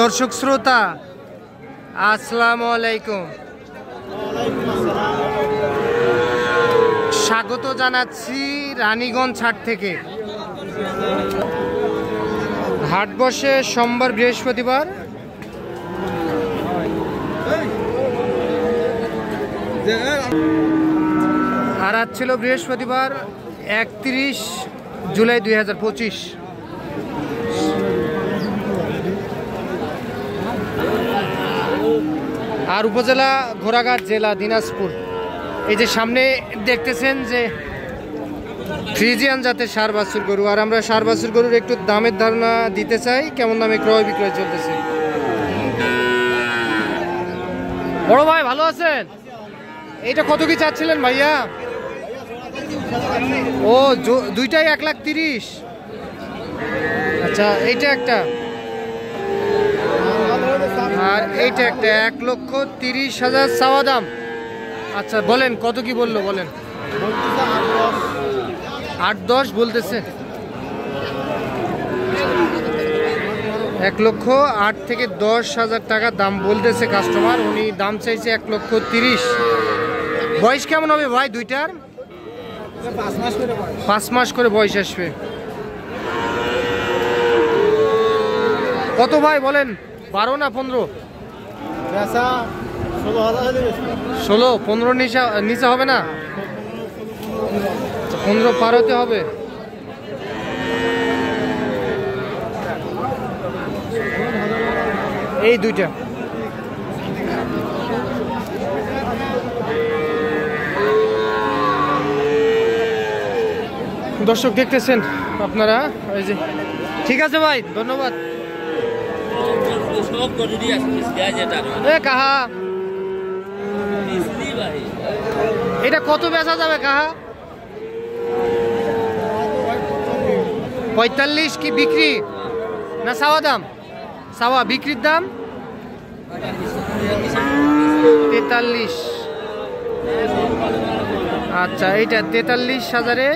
দর্শক শ্রোতা আসসালামু আলাইকুম, স্বাগত জানাচ্ছি রানীগঞ্জ হাট থেকে। হাট বসে সোমবার, বৃহস্পতিবার। আর আজ ছিল বৃহস্পতিবার 31 জুলাই 2025। আর উপজেলা ঘোড়াঘাট, জেলা দিনাজপুর। এই যে সামনে দেখতেছেন যে ফ্রিজিয়ান জাতের ষাঁড় বাছুর গরু। আর আমরা ষাঁড় বাছুর গরুর একটু দামের ধারণা দিতে চাই, কেমন দামে ক্রয় বিক্রয় চলতেছে। বড় ভাই ভালো আছেন? এটা কত কি চাচ্ছিলেন ভাইয়া? ও দুইটাই 1,30,000। আচ্ছা, এইটা একটা আর এইটা একটা 1,30,000 চাওয়া দাম। আচ্ছা বলেন কত কি বললো, বলেন। 8-10 বলতেছে। 1,08,000 থেকে 10,000 টাকা দাম বলতেছে কাস্টমার। উনি দাম চাইছে 1,30,000। বয়স কেমন হবে ভাই দুইটার? 5 মাস করে বয়স আসবে। কত ভাই বলেন? 12 না 15? 16, 15 নিচে হবে না? 15 পার হতে হবে। এই দুইটা দর্শক দেখতেছেন আপনারা। এই যে ঠিক আছে ভাই, ধন্যবাদ। কাহা এটা কত বেচা যাবে কাহা? 45 কি বিক্রি না চাওয়া দাম? চাওয়া, বিক্রির দাম 43। আচ্ছা, এইটা 43,000-এ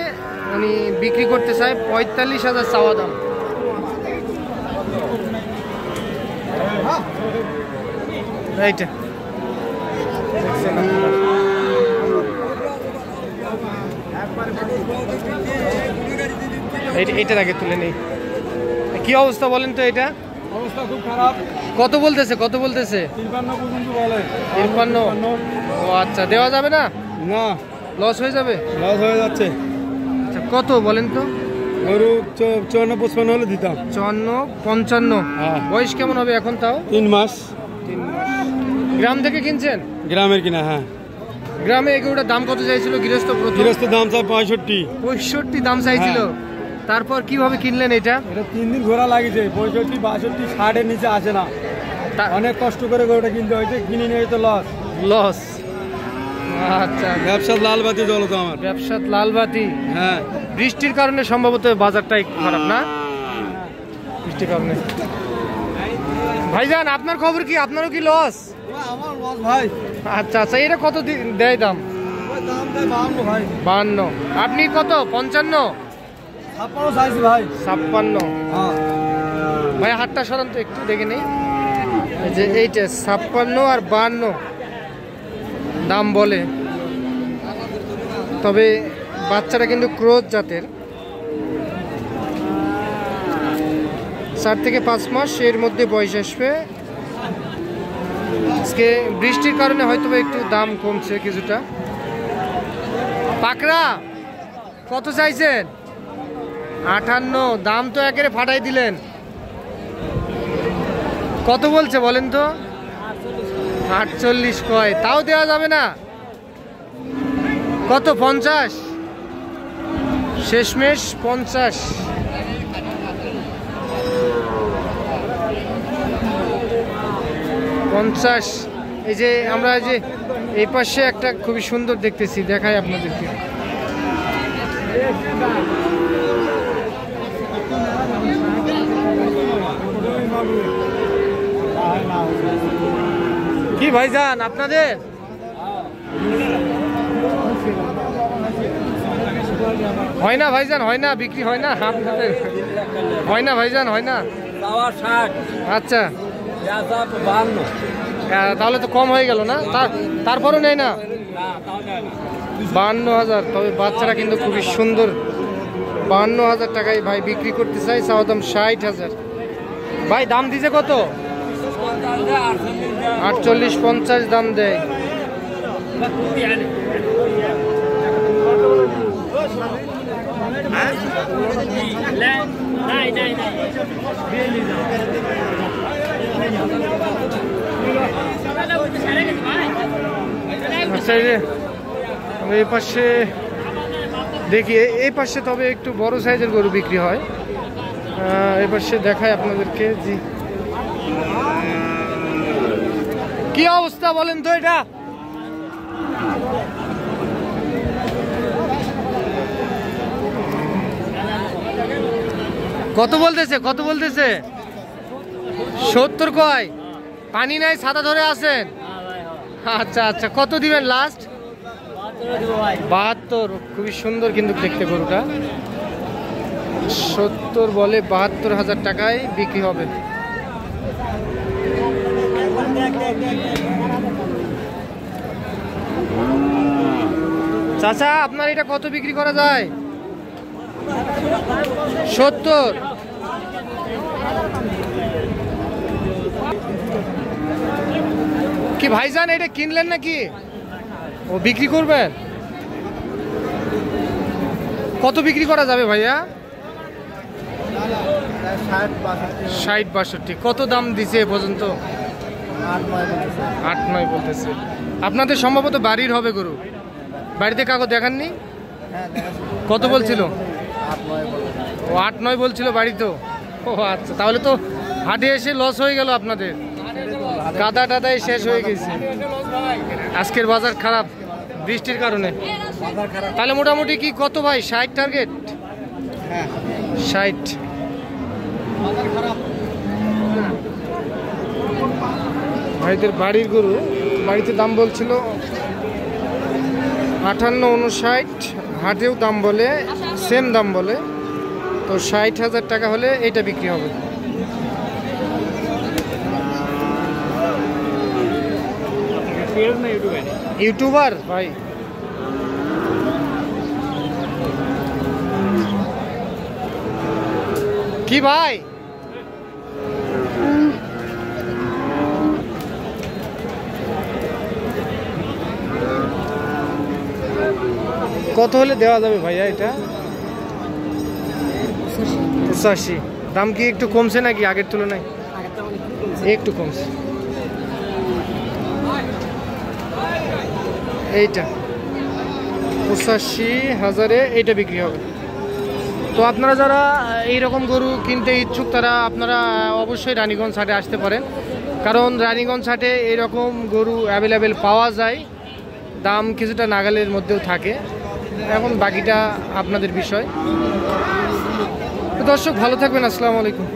উনি বিক্রি করতে চায়, 45,000 চাওয়া দাম। এইটা এইটার আগে তুলে নেই। কি অবস্থা বলেন তো? এটা অবস্থা খুব খারাপ। কত বলতেছে? 53 পর্যন্ত বলে। 53? ও আচ্ছা, দেওয়া যাবে না? না, লস হয়ে যাবে। লস হয়ে যাচ্ছে। আচ্ছা কত বলেন তো? গরু 54-55 হলে দিতাম। 54-55। বয়স কেমন হবে এখন তাও? 3 মাস। 3 মাস। গ্রাম থেকে কিনছেন? গ্রামের কিনা। হ্যাঁ, গ্রামে এই গরুটার দাম কত চাইছিল গৃহস্থ? গৃহস্থ দাম চাই 65 দাম চাইছিল। তারপর কিভাবে কিনলেন এটা? এটা 3 দিন ঘোরা লাগিয়েছে। 65, 62, 60-এর নিচে আসে না। অনেক কষ্ট করে গরুটা কিনতে হয়েছে, কিনে নিয়ে তো লস। আচ্ছা, ব্যবসার লাল বাতি জ্বলো তো আমার। ব্যবসার লাল বাতি। হ্যাঁ, বৃষ্টির কারণে সম্ভবত বাজারটাই খারাপ না? বৃষ্টির কারণে। ভাইজান আপনার খবর কি? আপনারও কি লস? আমার লস ভাই। আচ্ছা আচ্ছা, এটা কত দেয় দাম? দাম দেয় 52 ভাই। 52। আপনি কত? 55? 56 চাইছি ভাই। 56। হ্যাঁ ভাই, হাতটা সরান তো একটু দেখে নেই। এই যে এইটা 56 আর 52 দাম বলে। তবে বাচ্চাটা কিন্তু ক্রস জাতের। 4 থেকে 5 মাস এর মধ্যে বয়স আসবে। আজকে বৃষ্টির কারণে হয়তো একটু দাম কমছে কিছুটা। পাকড়া কত চাইছেন? 58। দাম তো একেবারে ফাটাই দিলেন। কত বলছে বলেন তো? 48 কয়, তাও দেওয়া যাবে না? কত? 50? শেষমেশ 50। এই যে আমরা যে এই পাশে একটা খুবই সুন্দর দেখতেছি, দেখাই আপনাদেরকে। কি ভাইজান আপনাদের? হয় না ভাইজান, হয় না, বিক্রি হয় না আপনাদের? হয় না ভাইজান, হয় না? আচ্ছা তাহলে তো কম হয়ে গেল না, তারপরও নেই না 52,000। তবে বাচ্চারা কিন্তু খুবই সুন্দর। 52,000 টাকায় ভাই বিক্রি করতে চাই, চাওয়া দাম 60,000। ভাই দাম দিছে কত? 48-50 দাম দেয়। আচ্ছা, এই পাশে দেখি, এই পাশে তবে একটু বড় সাইজের গরু বিক্রি হয়। এই পাশে দেখায় আপনাদেরকে। জি, কি অবস্থা বলেন তো এটা? কত বলতেছে? 70 কয়? পানি নাই, ছাতা ধরে আছেন? আচ্ছা আচ্ছা, কত দিবেন লাস্ট? 72। খুবই সুন্দর কিন্তু দেখতে গরুটা। 70 বলে, 72,000 টাকায় বিক্রি হবে। চাচা, আপনার এটা কত বিক্রি করা যায়? 70। কি ভাইজান, এটা কিনলেন নাকি? ও বিক্রি করবেন? কত বিক্রি করা যাবে ভাইয়া? 60-62। কত দাম দিছে এ পর্যন্ত? 8-9 বলতেছে। আপনাদের সম্ভবত বাড়ির হবে গরু, বাড়িতে কাগজ দেখাননি? কত বলছিল? 8-9 বলছিল বাড়ি তো। ও আচ্ছা, তাহলে তো হাটে এসে লস হয়ে গেল আপনাদের, কাদা টাদাই শেষ হয়ে গেছে। আজকের বাজার খারাপ বৃষ্টির কারণে। তাহলে মোটামুটি কি কত ভাই? 60 টার্গেট? 60। ভাইদের বাড়ির গরু, বাড়িতে দাম বলছিল 58-59, হাটেও দাম বলে সেম দাম বলে। তো 60,000 টাকা হলে এটা বিক্রি হবে। ইউটিউবার ভাই? কি ভাই, কত হলে দেওয়া যাবে ভাইয়া এটা? 85। দাম কি একটু কমছে নাকি আগের তুলনায়? একটু কমছে। এইটা 85,000-এ এইটা বিক্রি হবে। তো আপনারা যারা এইরকম গরু কিনতে ইচ্ছুক, তারা আপনারা অবশ্যই রানীগঞ্জ হাটে আসতে পারেন, কারণ রানীগঞ্জ হাটে এইরকম গরু অ্যাভেলেবেল পাওয়া যায়। দাম কিছুটা নাগালের মধ্যেও থাকে। এখন বাকিটা আপনাদের বিষয়। দর্শক ভালো থাকবেন, আসসালামু আলাইকুম।